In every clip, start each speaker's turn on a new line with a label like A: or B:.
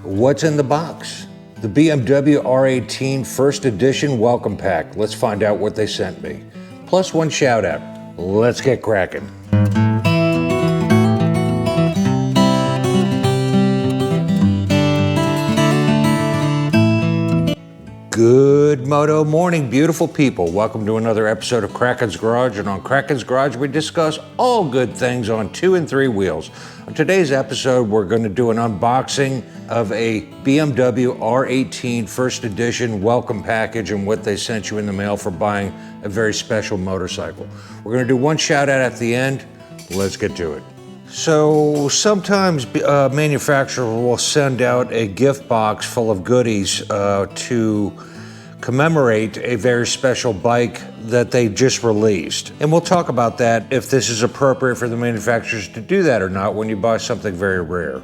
A: What's in the box? The BMW R18 First Edition Welcome Pack. Let's find out what they sent me. Plus one shout out. Let's get cracking. Good moto morning, beautiful people. Welcome to another episode of Kraken's Garage, and on Kraken's Garage we discuss all good things on 2 and 3 wheels. On today's episode we're going to do an unboxing of a BMW R18 First Edition welcome package and what they sent you in the mail for buying a very special motorcycle. We're going to do one shout out at the end. Let's get to it. So sometimes manufacturers will send out a gift box full of goodies to commemorate a very special bike that they just released. And we'll talk about that, if this is appropriate for the manufacturers to do that or not when you buy something very rare.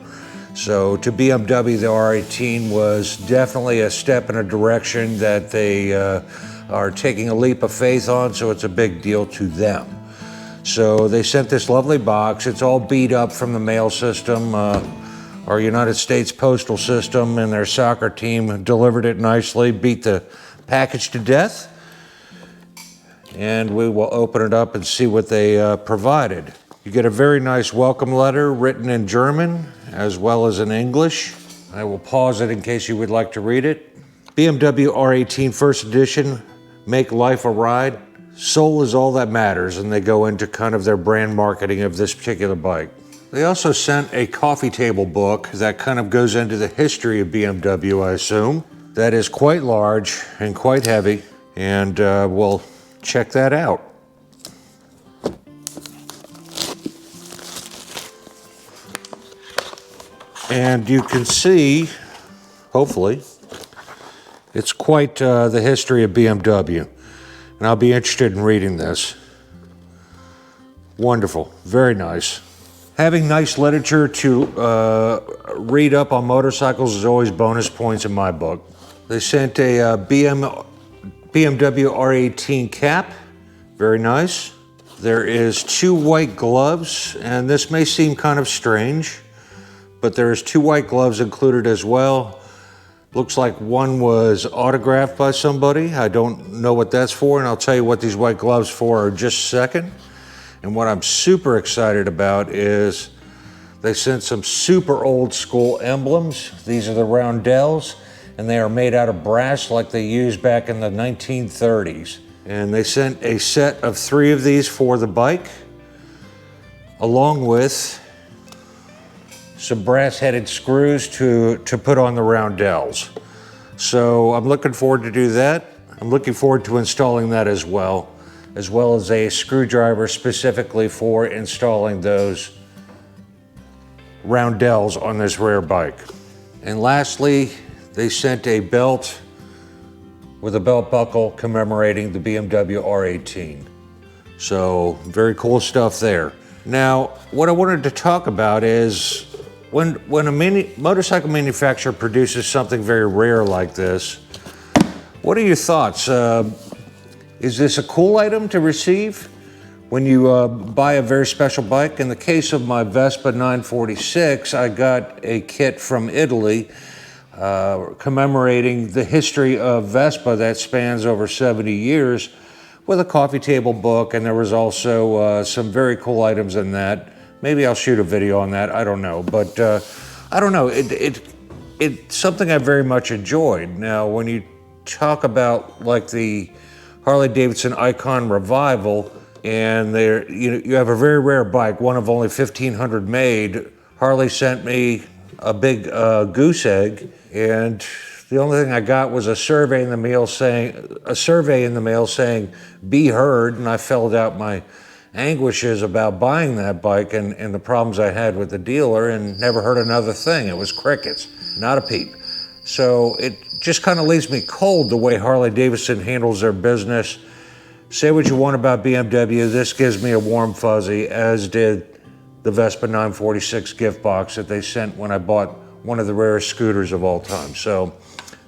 A: So to BMW, the R18 was definitely a step in a direction that they are taking a leap of faith on, so it's a big deal to them. So they sent this lovely box. It's all beat up from the mail system. Our United States Postal System and their soccer team delivered it nicely, beat the package to death. And we will open it up and see what they provided. You get a very nice welcome letter written in German as well as in English. I will pause it in case you would like to read it. BMW R18 First Edition, make life a ride. Soul is all that matters, and they go into kind of their brand marketing of this particular bike. They also sent a coffee table book that kind of goes into the history of BMW, I assume. That is quite large and quite heavy, and we'll check that out. And you can see, hopefully, it's quite the history of BMW. And I'll be interested in reading this. Wonderful, very nice. Having nice literature to read up on motorcycles is always bonus points in my book. They sent a BMW R18 cap, very nice. There is 2 white gloves, and this may seem kind of strange, but there's 2 white gloves included as well. Looks like one was autographed by somebody. I don't know what that's for, and I'll tell you what these white gloves for in just a second. And what I'm super excited about is they sent some super old school emblems. These are the roundels, and they are made out of brass like they used back in the 1930s. And they sent a set of 3 of these for the bike, along with some brass-headed screws to put on the roundels. So I'm looking forward to do that. I'm looking forward to installing that as well as a screwdriver specifically for installing those roundels on this rare bike. And lastly, they sent a belt with a belt buckle commemorating the BMW R18. So very cool stuff there. Now, what I wanted to talk about is when a motorcycle manufacturer produces something very rare like this, what are your thoughts? Is this a cool item to receive when you buy a very special bike? In the case of my Vespa 946, I got a kit from Italy commemorating the history of Vespa that spans over 70 years with a coffee table book, and there was also some very cool items in that. Maybe I'll shoot a video on that, I don't know. But I don't know, it's something I very much enjoyed. Now, when you talk about like the Harley-Davidson Icon Revival, and you have a very rare bike, one of only 1,500 made, Harley sent me a big goose egg, and the only thing I got was a survey in the mail saying, "Be heard," and I filled out my anguishes about buying that bike and the problems I had with the dealer, and never heard another thing. It was crickets, not a peep. So it just kind of leaves me cold the way Harley-Davidson handles their business. Say what you want about BMW, this gives me a warm fuzzy, as did the Vespa 946 gift box that they sent when I bought one of the rarest scooters of all time. So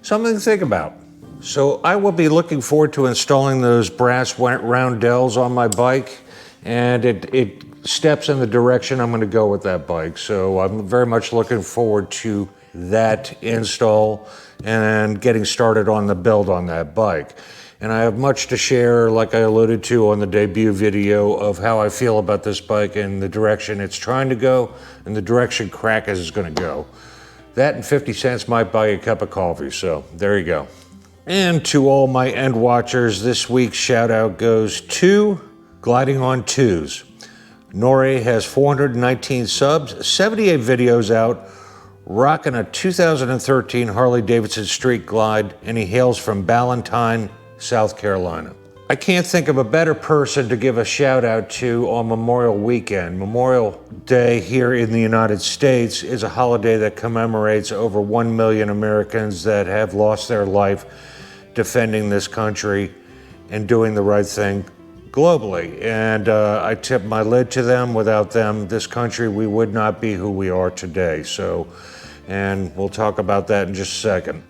A: something to think about. So I will be looking forward to installing those brass roundels on my bike, and it steps in the direction I'm going to go with that bike. So I'm very much looking forward to that install and getting started on the build on that bike. And I have much to share, like I alluded to on the debut video, of how I feel about this bike and the direction it's trying to go and the direction Kraken is going to go. That and 50 cents might buy you a cup of coffee, so there you go. And to all my end watchers, this week's shout out goes to GlidingOnTwos. Nore has 419 subs, 78 videos out, rocking a 2013 Harley-Davidson Street Glide, and he hails from Ballantyne, South Carolina. I can't think of a better person to give a shout out to on Memorial Weekend. Memorial Day here in the United States is a holiday that commemorates over 1 million Americans that have lost their life defending this country and doing the right thing globally. And I tip my lid to them. Without them, this country, we would not be who we are today. And we'll talk about that in just a second.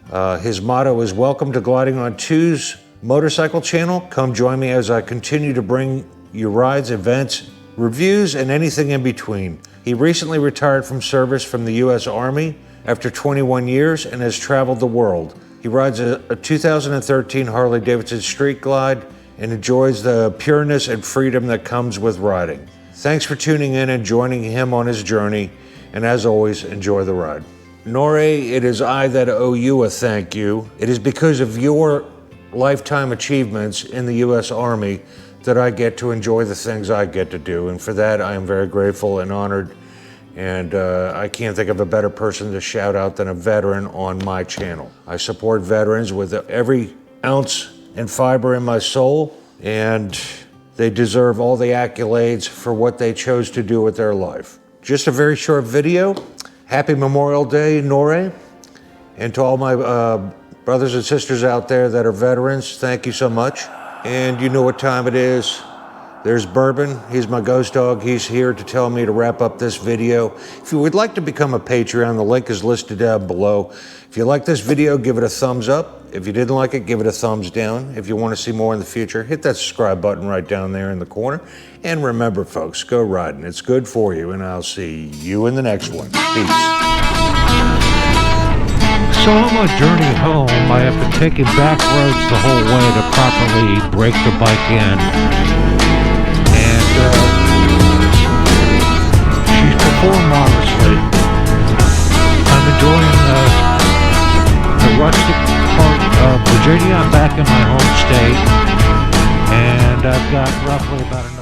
A: His motto is, "Welcome to GlidingOnTwos motorcycle channel. Come join me as I continue to bring you rides, events, reviews, and anything in between." He recently retired from service from the U.S. Army after 21 years and has traveled the world. He rides a 2013 Harley-Davidson Street Glide and enjoys the pureness and freedom that comes with riding. Thanks for tuning in and joining him on his journey, and as always, enjoy the ride. Nore, it is I that owe you a thank you. It is because of your lifetime achievements in the U.S. Army that I get to enjoy the things I get to do, and for that I am very grateful and honored, and I can't think of a better person to shout out than a veteran on my channel. I support veterans with every ounce and fiber in my soul, and they deserve all the accolades for what they chose to do with their life. Just a very short video. Happy Memorial Day, Nore, and to all my brothers and sisters out there that are veterans, thank you so much. And you know what time it is. There's Bourbon, he's my ghost dog. He's here to tell me to wrap up this video. If you would like to become a Patreon, the link is listed down below. If you like this video, give it a thumbs up. If you didn't like it, give it a thumbs down. If you want to see more in the future, hit that subscribe button right down there in the corner. And remember, folks, go riding. It's good for you, and I'll see you in the next one. Peace. So on my journey home, I have been taking back roads the whole way to properly break the bike in. And she's performed marvelously. I'm enjoying the rustic part of Virginia. I'm back in my home state, and I've got roughly about another